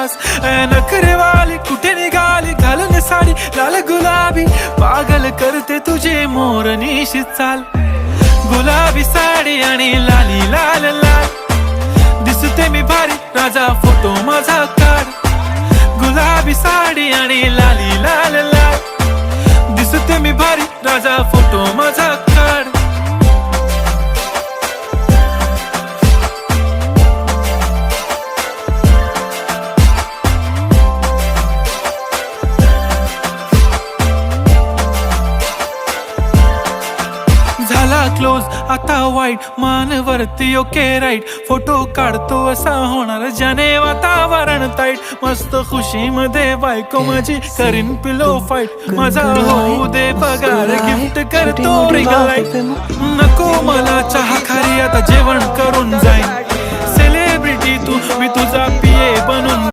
खास. नखरेवाली कुठे निघाली घालून साडी लाल गुलाबी, पागल करते तुझे मोरनीशी चाल. गुलाबी साडी आणि लाली लाल लाल, दिसते मी भारी राजा फोटो माझा काढ. गुलाबी साडी आणि लाली लाल लाल, दिसते मी भारी राजा फोटो माझा काढ. झाला क्लोज आता वाईट, मान वरती ओके राईट. फोटो काढतो असा होणार ज्याने वातावरण ताईट. मस्त खुशी मध्ये बायको माझी करीन पिलो फाईट. माझा होऊ दे पगार गिफ्ट करतो रिगलाईट. नको मला चहा खारी आता जेवण करून जाईन. सेलिब्रिटी तू मी तुझा पिये बनून